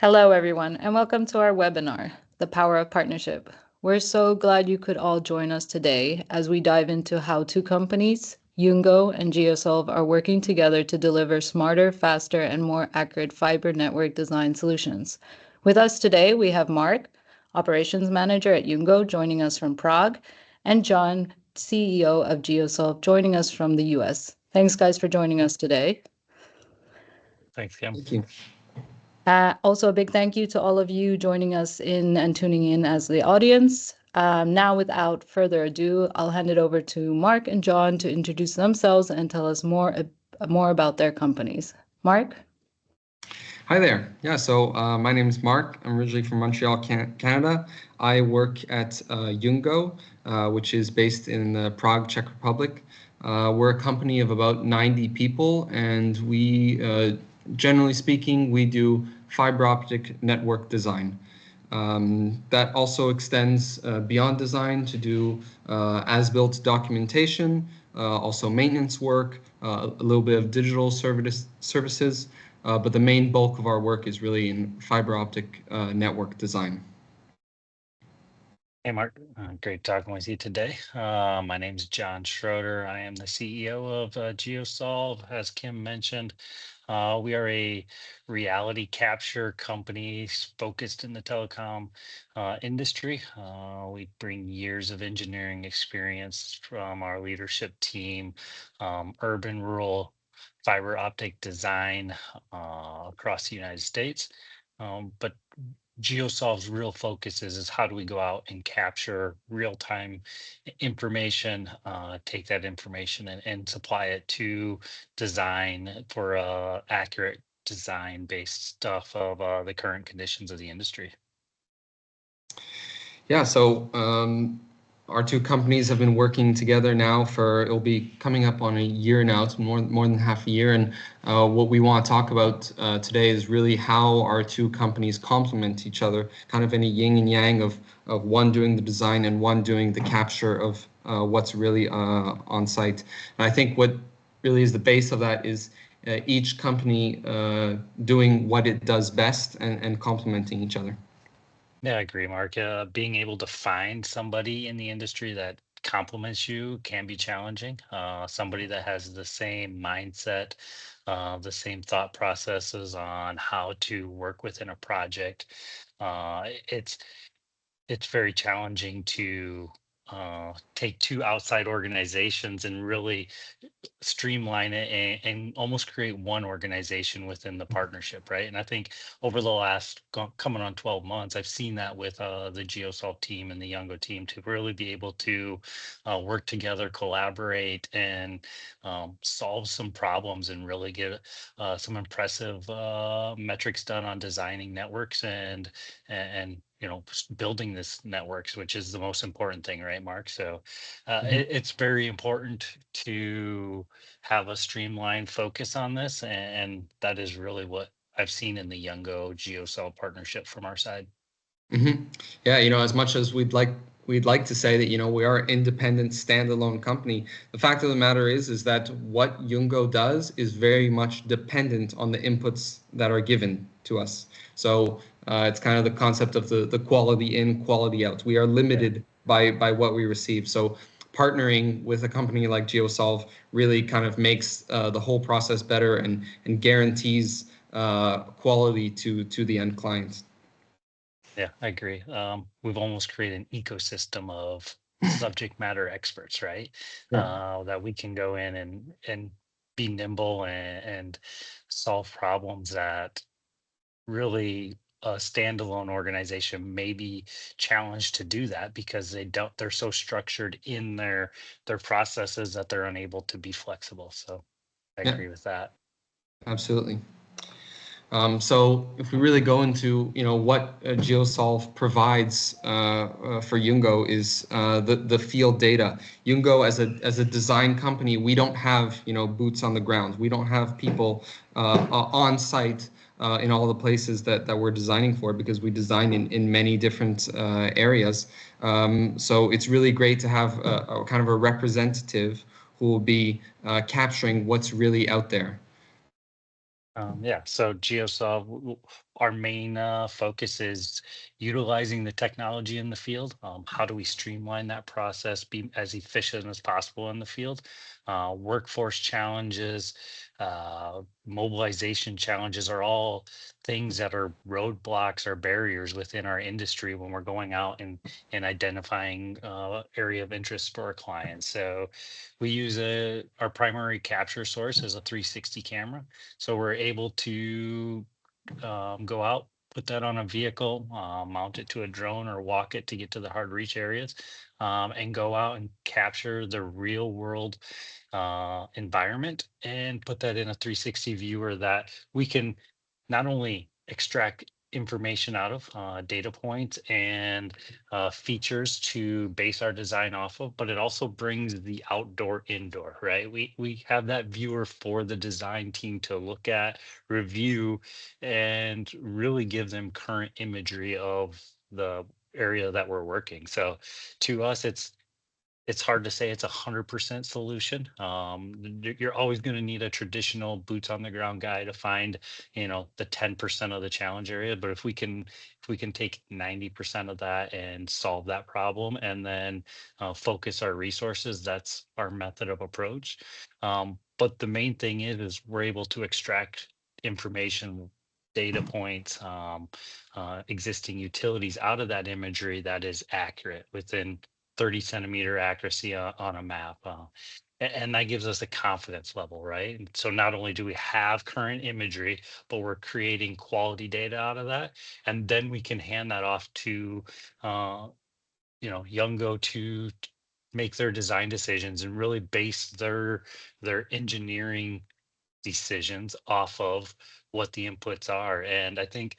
Hello, everyone, and welcome to our webinar, The Power of Partnership. We're so glad you could all join us today as we dive into how two companies, Yungo and Geosolv, are working together to deliver smarter, faster, and more accurate fiber network design solutions. With us today, we have Mark, Operations Manager at Yungo, joining us from Prague, and John, CEO of Geosolv, joining us from the US. Thanks, guys, for joining us today. Thanks, Kim. Thank you. Also, a big thank you to all of you joining us in and tuning in as the audience. Now, without further ado, I'll hand it over to Mark and John to introduce themselves and tell us more about their companies. Mark? Hi there. So my name is Mark. I'm originally from Montreal, Canada. I work at Yungo, which is based in Prague, Czech Republic. We're a company of about 90 people, and we, generally speaking, we do fiber optic network design. That also extends beyond design to do as-built documentation, also maintenance work, a little bit of digital services, but the main bulk of our work is really in fiber optic network design. Hey, Mark. Great talking with you today. My name is John Schroeder. I am the CEO of Geosolv. As Kim mentioned, we are a reality capture company focused in the telecom industry. We bring years of engineering experience from our leadership team, urban, rural, fiber optic design across the United States. But Geosolv's real focus is how do we go out and capture real-time information, take that information and supply it to design for accurate design-based stuff of the current conditions of the industry. Yeah, so our two companies have been working together now it'll be coming up on a year now. It's more than half a year. And what we want to talk about today is really how our two companies complement each other, kind of in a yin and yang of one doing the design and one doing the capture of what's really on site. And I think what really is the base of that is each company doing what it does best and complementing each other. Yeah, I agree, Mark. Being able to find somebody in the industry that complements you can be challenging. Somebody that has the same mindset, the same thought processes on how to work within a project. It's very challenging to take two outside organizations and really streamline it and almost create one organization within the partnership, right? And I think over the last coming on 12 months, I've seen that with the Geosolv team and the Yungo team to really be able to work together, collaborate, and solve some problems and really get some impressive metrics done on designing networks and building this networks, which is the most important thing, right, Mark? So it's very important to have a streamlined focus on this, and that is really what I've seen in the Yungo Geosolv partnership from our side. Mm-hmm. Yeah, as much as we'd like to say that we are an independent standalone company, the fact of the matter is that what Yungo does is very much dependent on the inputs that are given to us. So it's kind of the concept of the quality in, quality out. We are limited by what we receive. So partnering with a company like Geosolv really kind of makes the whole process better and guarantees quality to the end clients. Yeah, I agree. We've almost created an ecosystem of subject matter experts, right? That we can go in and be nimble and solve problems that really a standalone organization may be challenged to do that because they're so structured in their processes that they're unable to be flexible. So I agree with that. Absolutely. So if we really go into what Geosolv provides for Yungo is the field data. Yungo as a design company, we don't have boots on the ground. We don't have people on site in all the places that we're designing for, because we design in many different areas. So it's really great to have a kind of a representative who will be capturing what's really out there. Yeah, so Geosolv, our main focus is utilizing the technology in the field. How do we streamline that process, be as efficient as possible in the field? Workforce challenges, mobilization challenges are all things that are roadblocks or barriers within our industry when we're going out and identifying area of interest for our clients. So we use our primary capture source as a 360 camera, so we're able to go out, put that on a vehicle, mount it to a drone or walk it to get to the hard reach areas, and go out and capture the real world environment and put that in a 360 viewer that we can not only extract information out of, data points and features to base our design off of, but it also brings the outdoor indoor, right? We have that viewer for the design team to look at, review, and really give them current imagery of the area that we're working. So to us, it's hard to say it's 100% solution. You're always going to need a traditional boots on the ground guy to find, the 10% of the challenge area. But if we can take 90% of that and solve that problem, and then focus our resources, that's our method of approach. But the main thing is we're able to extract information, data points, existing utilities out of that imagery that is accurate within 30 centimeter accuracy on a map. And that gives us a confidence level, right? And so not only do we have current imagery, but we're creating quality data out of that. And then we can hand that off to, Yungo to make their design decisions and really base their engineering decisions off of what the inputs are. And I think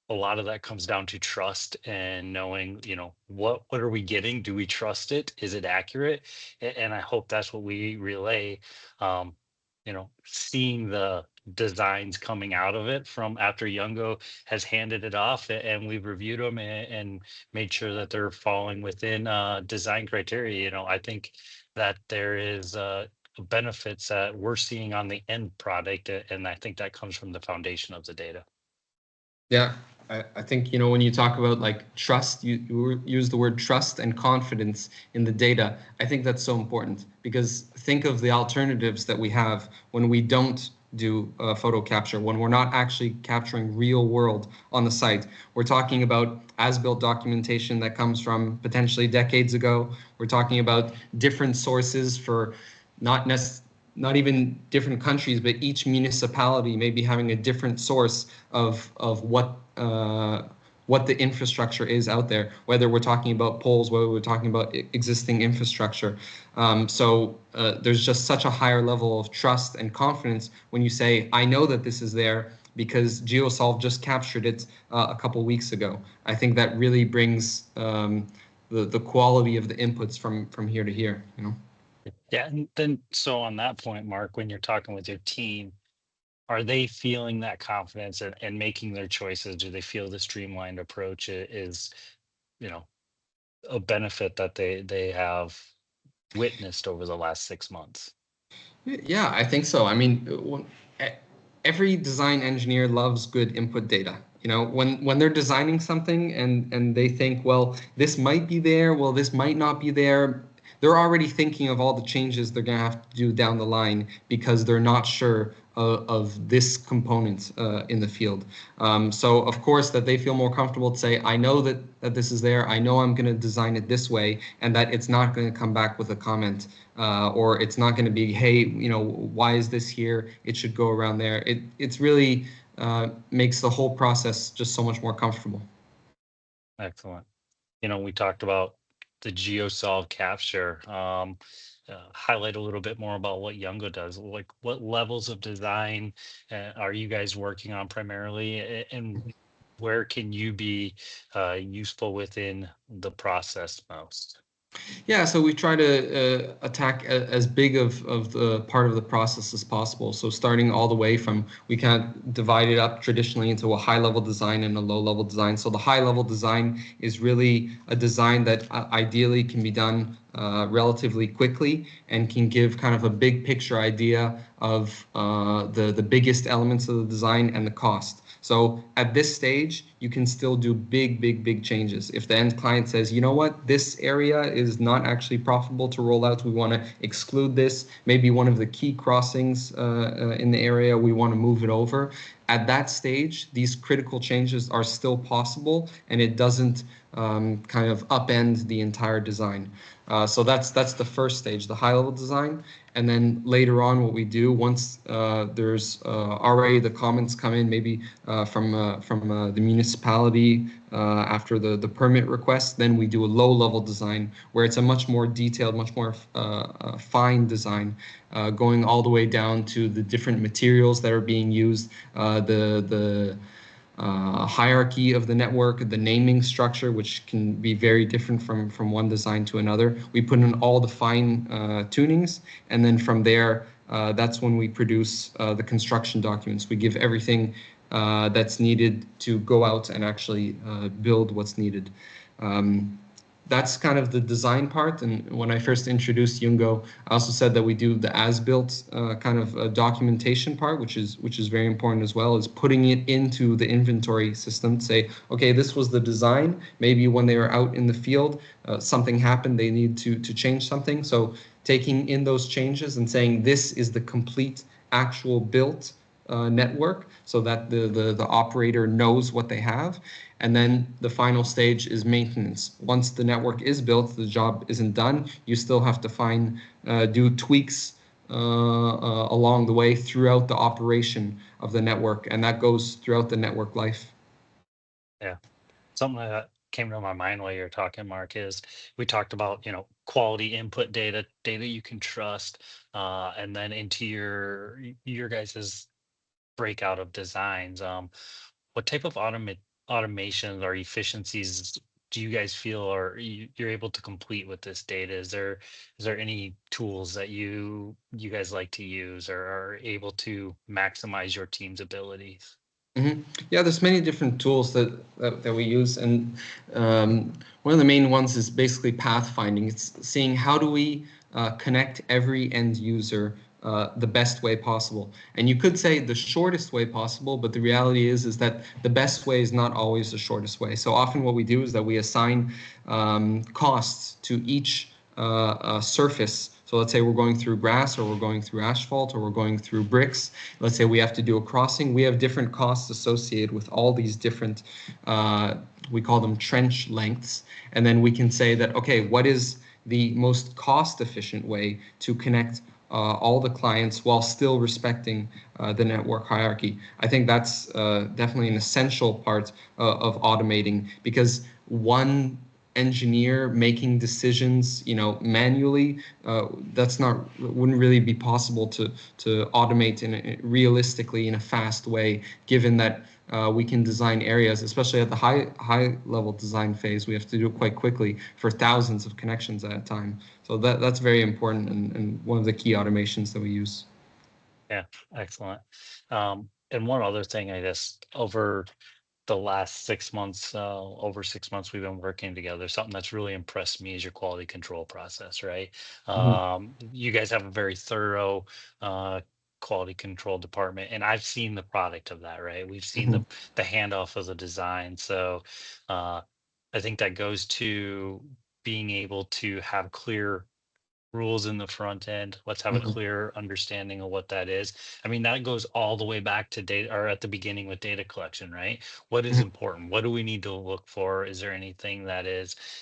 a lot of that comes down to trust and knowing, what are we getting? Do we trust it? Is it accurate? And I hope that's what we relay. um Seeing the designs coming out of it from after Youngo has handed it off, and we've reviewed them and made sure that they're falling within design criteria. I think that there is benefits that we're seeing on the end product, and I think that comes from the foundation of the data. Yeah, I think, when you talk about like trust, you use the word trust and confidence in the data. I think that's so important because think of the alternatives that we have when we don't do photo capture, when we're not actually capturing real world on the site. We're talking about as-built documentation that comes from potentially decades ago. We're talking about different sources for not even different countries, but each municipality may be having a different source of what the infrastructure is out there, whether we're talking about poles, whether we're talking about existing infrastructure. So there's just such a higher level of trust and confidence when you say, I know that this is there because Geosolv just captured it a couple weeks ago. I think that really brings the quality of the inputs from here to here, Yeah, and then so on that point, Mark, when you're talking with your team, are they feeling that confidence and making their choices? Do they feel the streamlined approach is, you know, a benefit that they have witnessed over the last 6 months? Yeah, I think so. I mean, every design engineer loves good input data. When they're designing something and they think, well, this might be there, well, this might not be there, they're already thinking of all the changes they're going to have to do down the line because they're not sure of this component in the field. So of course that they feel more comfortable to say, I know that this is there. I know I'm going to design it this way, and that it's not going to come back with a comment, or it's not going to be, hey, why is this here? It should go around there. It's really makes the whole process just so much more comfortable. Excellent. We talked about the GeoSolve capture. Highlight a little bit more about what Youngo does. Like, what levels of design are you guys working on primarily, and where can you be useful within the process most? Yeah, so we try to attack as big of the part of the process as possible. So starting all the way from, we can't divide it up traditionally into a high-level design and a low-level design. So the high-level design is really a design that ideally can be done relatively quickly and can give kind of a big picture idea of the biggest elements of the design and the cost. So at this stage, you can still do big changes. If the end client says, you know what, this area is not actually profitable to roll out, we want to exclude this, maybe one of the key crossings in the area, we want to move it over. At that stage, these critical changes are still possible, and it doesn't kind of upend the entire design. So that's the first stage, the high level design. And then later on, what we do once there's already the comments come in, maybe from the municipality after the permit request, then we do a low level design where it's a much more detailed, much more fine design, going all the way down to the different materials that are being used, the hierarchy of the network, the naming structure, which can be very different from one design to another. We put in all the fine tunings, and then from there, that's when we produce the construction documents. We give everything that's needed to go out and actually build what's needed. That's kind of the design part. And when I first introduced Yungo, I also said that we do the as-built kind of documentation part, which is very important as well, is putting it into the inventory system to say, okay, this was the design. Maybe when they are out in the field, something happened, they need to change something. So taking in those changes and saying this is the complete actual built network, so that the operator knows what they have. And then the final stage is maintenance. Once the network is built, the job isn't done. You still have to do tweaks along the way throughout the operation of the network, and that goes throughout the network life. Yeah. Something that came to my mind while you're talking, Mark, is we talked about, quality input data you can trust, and then into your guys's breakout of designs. What type of automations or efficiencies do you guys feel you're able to complete with this data? Is there any tools that you guys like to use or are able to maximize your team's abilities? Yeah, there's many different tools that we use, and one of the main ones is basically pathfinding. It's seeing how do we connect every end user the best way possible. And you could say the shortest way possible, but the reality is that the best way is not always the shortest way. So often what we do is that we assign costs to each surface. So let's say we're going through grass, or we're going through asphalt, or we're going through bricks. Let's say we have to do a crossing. We have different costs associated with all these different, we call them trench lengths. And then we can say that, okay, what is the most cost efficient way to connect all the clients while still respecting the network hierarchy? I think that's definitely an essential part of automating, because one engineer making decisions, manually, wouldn't really be possible to automate realistically in a fast way, given that we can design areas, especially at the high level design phase. We have to do it quite quickly for thousands of connections at a time. So that's very important, and one of the key automations that we use. Yeah, excellent. And one other thing, I guess, over the last 6 months, over 6 months we've been working together, something that's really impressed me is your quality control process, right? Mhm. You guys have a very thorough quality control department, and I've seen the product of that, right? We've seen Mhm. the handoff of the design. So uh, I think that goes to being able to have clear rules in the front end. Let's have a Mhm. clear understanding of what that is. I mean, that goes all the way back to data, or at the beginning with data collection, right? What is Mhm. important? What do we need to look for? Is there anything that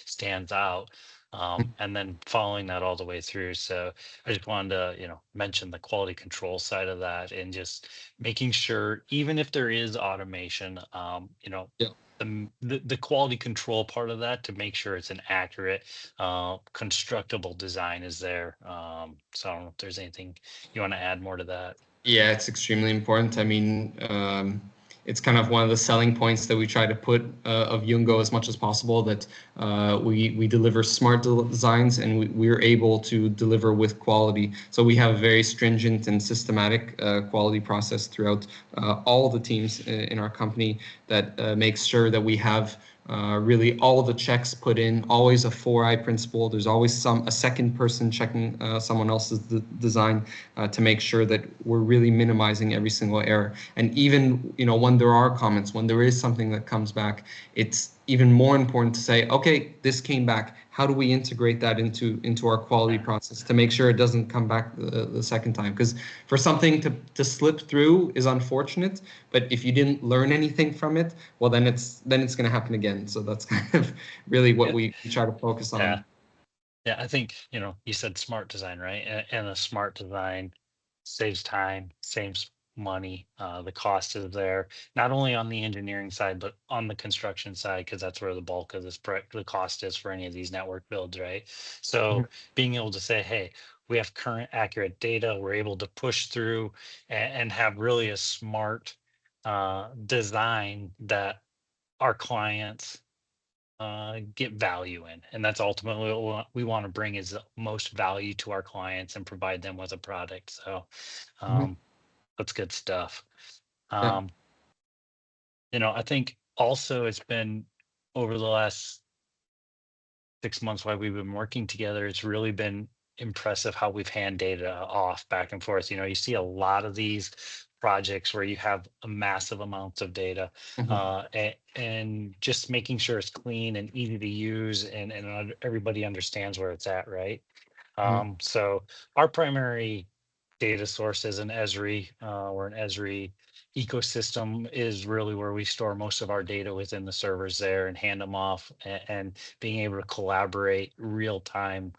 stands out? And then following that all the way through. So I just wanted to, mention the quality control side of that, and just making sure, even if there is automation, Yeah. the quality control part of that, to make sure it's an accurate constructible design is there. So I don't know if there's anything you want to add more to that. Yeah, it's extremely important. I mean, it's kind of one of the selling points that we try to put of Yungo as much as possible, that we deliver smart designs, and we're able to deliver with quality. So we have a very stringent and systematic quality process throughout all the teams in our company that makes sure that we have really all the checks put in, always a 4-eye principle. There's always a second person checking someone else's design to make sure that we're really minimizing every single error. And even, when there are comments, when there is something that comes back, it's even more important to say, okay, this came back. How do we integrate that into our quality process to make sure it doesn't come back the second time? Because for something to slip through is unfortunate, but if you didn't learn anything from it, well, then it's going to happen again. So that's kind of really what we try to focus on. Yeah, I think, you said smart design, right? And a smart design saves time, saves money. The cost is there, not only on the engineering side, but on the construction side, because that's where the bulk of the cost is for any of these network builds, right? So being able to say, hey, we have current accurate data, we're able to push through and have really a smart design that our clients get value in, and that's ultimately what we want to bring, is the most value to our clients and provide them with a product. So that's good stuff. Yeah. I think also it's been, over the last 6 months while we've been working together, it's really been impressive how we've hand data off back and forth. You see a lot of these projects where you have a massive amounts of data, and just making sure it's clean and easy to use, and everybody understands where it's at, right? So our primary data source is an Esri, or an Esri ecosystem is really where we store most of our data within the servers there and hand them off, and being able to collaborate real time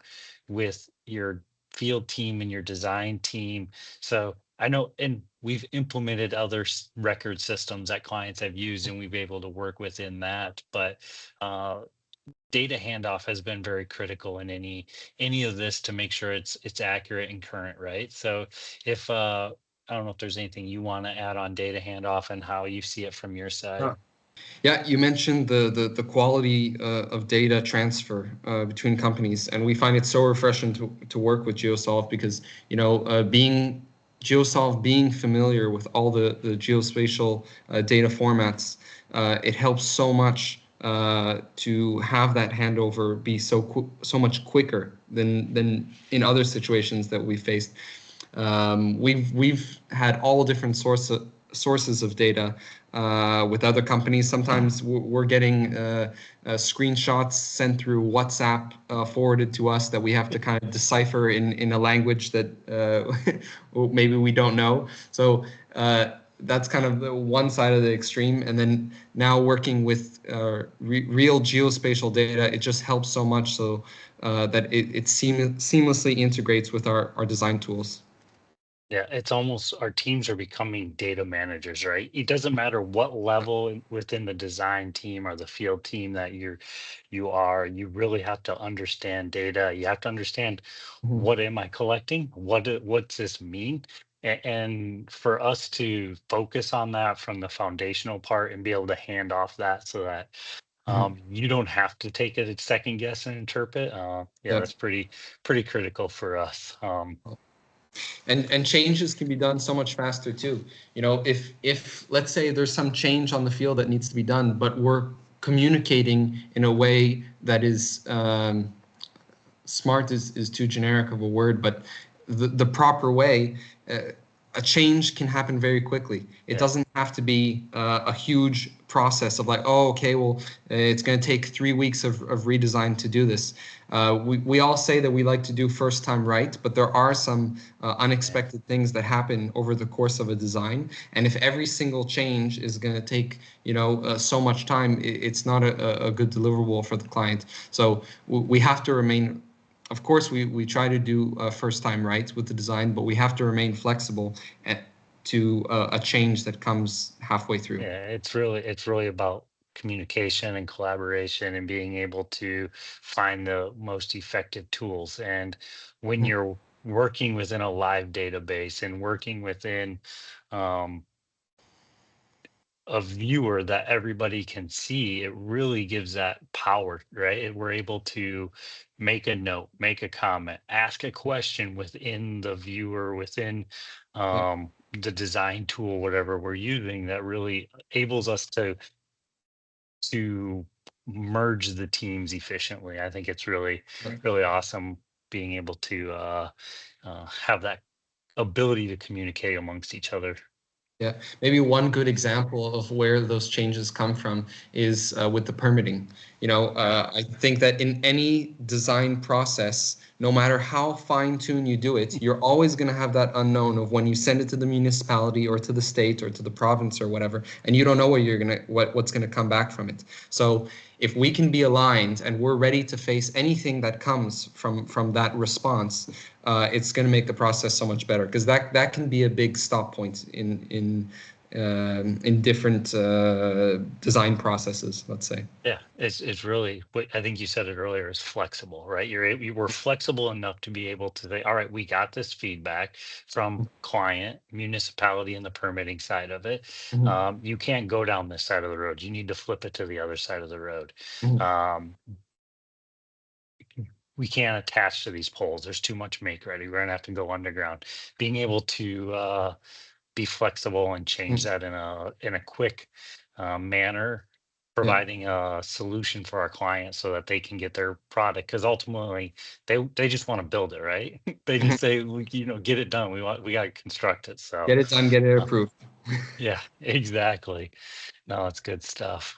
with your field team and your design team. So I know, and we've implemented other record systems that clients have used, and we've been able to work within that. But data handoff has been very critical in any of this, to make sure it's accurate and current, right? So if I don't know if there's anything you want to add on data handoff and how you see it from your side. Yeah, you mentioned the quality of data transfer between companies, and we find it so refreshing to work with Geosolv, because being Geosolv, being familiar with all the geospatial data formats, it helps so much to have that handover be so much quicker than in other situations that we faced. We've had all different sources of data with other companies. Sometimes we're getting screenshots sent through WhatsApp forwarded to us that we have to kind of decipher in a language that maybe we don't know. So that's kind of the one side of the extreme. And then now working with real geospatial data, it just helps so much, so that it seamlessly integrates with our design tools. Yeah, it's almost, our teams are becoming data managers, right? It doesn't matter what level within the design team or the field team that you really have to understand data. You have to understand, what am I collecting? What's this mean? And for us to focus on that from the foundational part and be able to hand off that, so that you don't have to take it a second guess and interpret. That's pretty critical for us. And changes can be done so much faster too. If let's say there's some change on the field that needs to be done, but we're communicating in a way that is smart is too generic of a word, but the proper way, a change can happen very quickly. It doesn't have to be a huge process of like, oh, okay, well, it's going to take 3 weeks of redesign to do this. We all say that we like to do first time right, but there are some unexpected things that happen over the course of a design. And if every single change is going to take, so much time, it's not a good deliverable for the client. So we have to remain, of course, we try to do first time right with the design, but we have to remain flexible to a change that comes halfway through. Yeah, it's really about communication and collaboration and being able to find the most effective tools. And when you're working within a live database and working within um, a viewer that everybody can see, it really gives that power, right? We're able to make a note, make a comment, ask a question within the viewer, within Yeah. the design tool, whatever we're using, that really enables us to merge the teams efficiently. I think it's really, really awesome being able to have that ability to communicate amongst each other. Yeah, maybe one good example of where those changes come from is with the permitting. I think that in any design process, no matter how fine-tuned you do it, you're always going to have that unknown of when you send it to the municipality or to the state or to the province or whatever, and you don't know what's going to come back from it. So if we can be aligned and we're ready to face anything that comes from that response, it's going to make the process so much better, because that can be a big stop point in different design processes, let's say. Yeah, it's really what I think you said it earlier, is flexible, right? You were flexible enough to be able to say, all right, we got this feedback from client, municipality, and the permitting side of it. Mhm. You can't go down this side of the road. You need to flip it to the other side of the road. Mhm. Um, we can't attach to these poles. There's too much make ready. We're gonna have to go underground. Being able to be flexible and change Mhm. that in a quick manner, Yeah. providing a solution for our clients so that they can get their product, because ultimately they just want to build it, right? They Mhm. just say, get it done. We got to construct it. So Get it done, get it uh, approved. yeah, exactly. No, it's good stuff.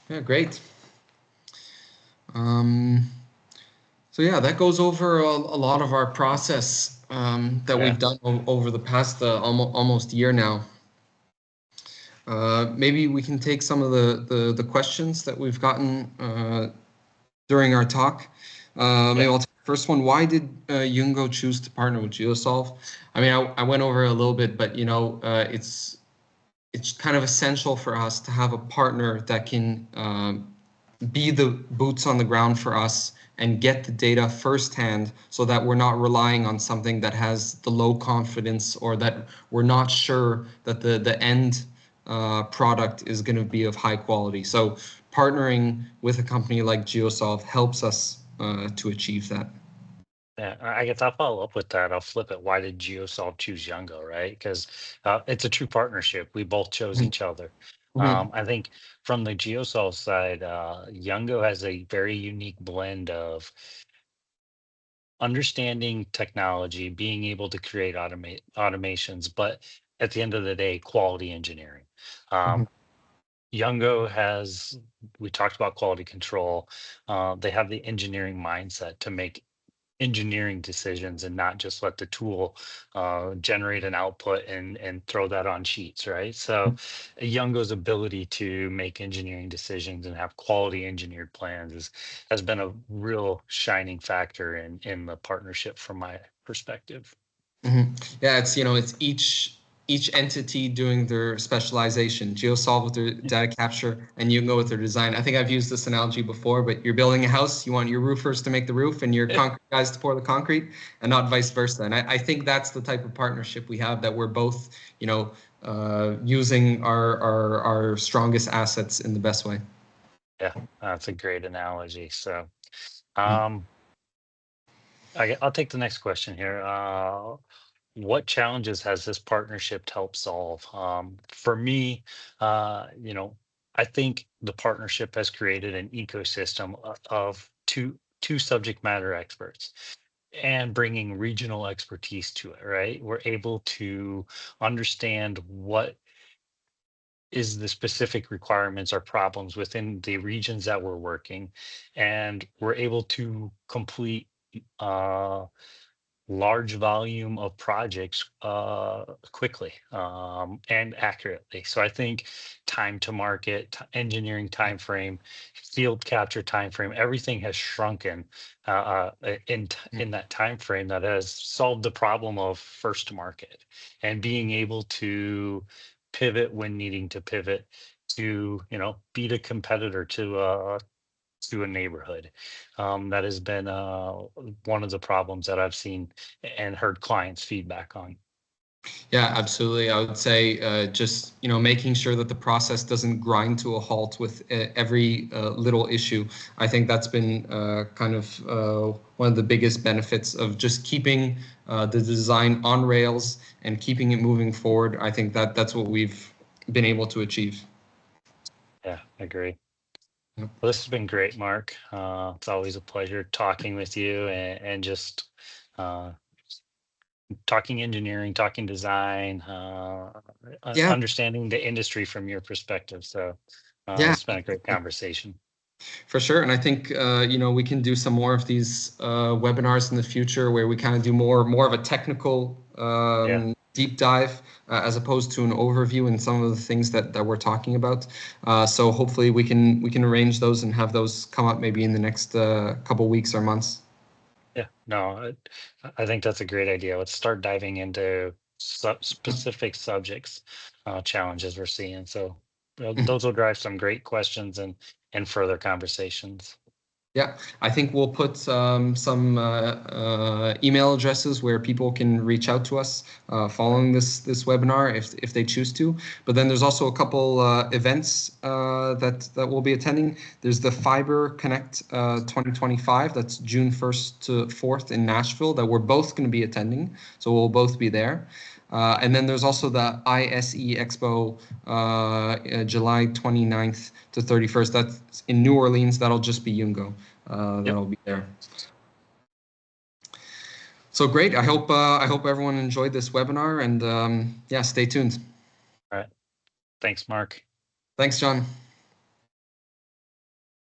Yeah, great. Um, so yeah, that goes over a lot of our process that Yeah, we've done over the past almost year now. Maybe we can take some of the questions that we've gotten during our talk. Maybe yeah, I'll take the first one. Why did Yungo choose to partner with Geosolv? I mean, I went over a little bit, but it's kind of essential for us to have a partner that can be the boots on the ground for us and get the data firsthand, so that we're not relying on something that has the low confidence, or that we're not sure that the end product is going to be of high quality. So partnering with a company like Geosolv helps us to achieve that. yeah. I guess I'll follow up with that. I'll flip it. Why did GeoSolve choose Yungo, right? Because it's a true partnership. We both chose Mhm. each other. Mhm. I think from the GeoSolve side, Yungo has a very unique blend of understanding technology, being able to create automations, but at the end of the day, quality engineering. Mhm. Um, Yungo has, we talked about quality control. They have the engineering mindset to make engineering decisions and not just let the tool generate an output and throw that on sheets, right? So Youngo's ability to make engineering decisions and have quality engineered plans has been a real shining factor in the partnership from my perspective. Yeah, it's each entity doing their specialization. GeoSolve with their data capture, and Yungo with their design. I think I've used this analogy before, but you're building a house, you want your roofers to make the roof and your concrete guys to pour the concrete, and not vice versa. And I think that's the type of partnership we have, that we're both, using our strongest assets in the best way. Yeah, that's a great analogy. So Mm. um, I'll take the next question here. What challenges has this partnership helped solve? For me, I think the partnership has created an ecosystem of two subject matter experts and bringing regional expertise to it, right? We're able to understand what is the specific requirements or problems within the regions that we're working, and we're able to complete uh, large volume of projects quickly and accurately. So I think time to market, engineering time frame, field capture time frame, everything has shrunken in that time frame, that has solved the problem of first to market and being able to pivot when needing to pivot to beat a competitor to a neighborhood. That has been one of the problems that I've seen and heard clients feedback on. Yeah, absolutely. I would say just making sure that the process doesn't grind to a halt with every little issue. I think that's been kind of one of the biggest benefits of just keeping the design on rails and keeping it moving forward. I think that's what we've been able to achieve. Yeah, I agree. Yep. Well, this has been great, Mark. It's always a pleasure talking with you and just uh, talking engineering, talking design, Yeah, understanding the industry from your perspective. So yeah. it's been a great conversation. For sure, and I think we can do some more of these webinars in the future where we kind of do more of a technical Yeah, deep dive as opposed to an overview in some of the things that we're talking about. So hopefully we can arrange those and have those come up maybe in the next couple weeks or months. yeah. No, I think that's a great idea. Let's start diving into specific subjects, challenges we're seeing. So those will drive some great questions and further conversations. Yeah, I think we'll put some email addresses where people can reach out to us following this webinar if they choose to. But then there's also a couple events that we'll be attending. There's the Fiber Connect 2025. That's June 1st to 4th in Nashville that we're both going to be attending. So we'll both be there. And then there's also the ISE Expo, July 29th to 31st. That's in New Orleans. That'll just be Yungo. Yep. That'll be there. So great. I hope everyone enjoyed this webinar, and yeah, stay tuned. All right. Thanks, Mark. Thanks, John.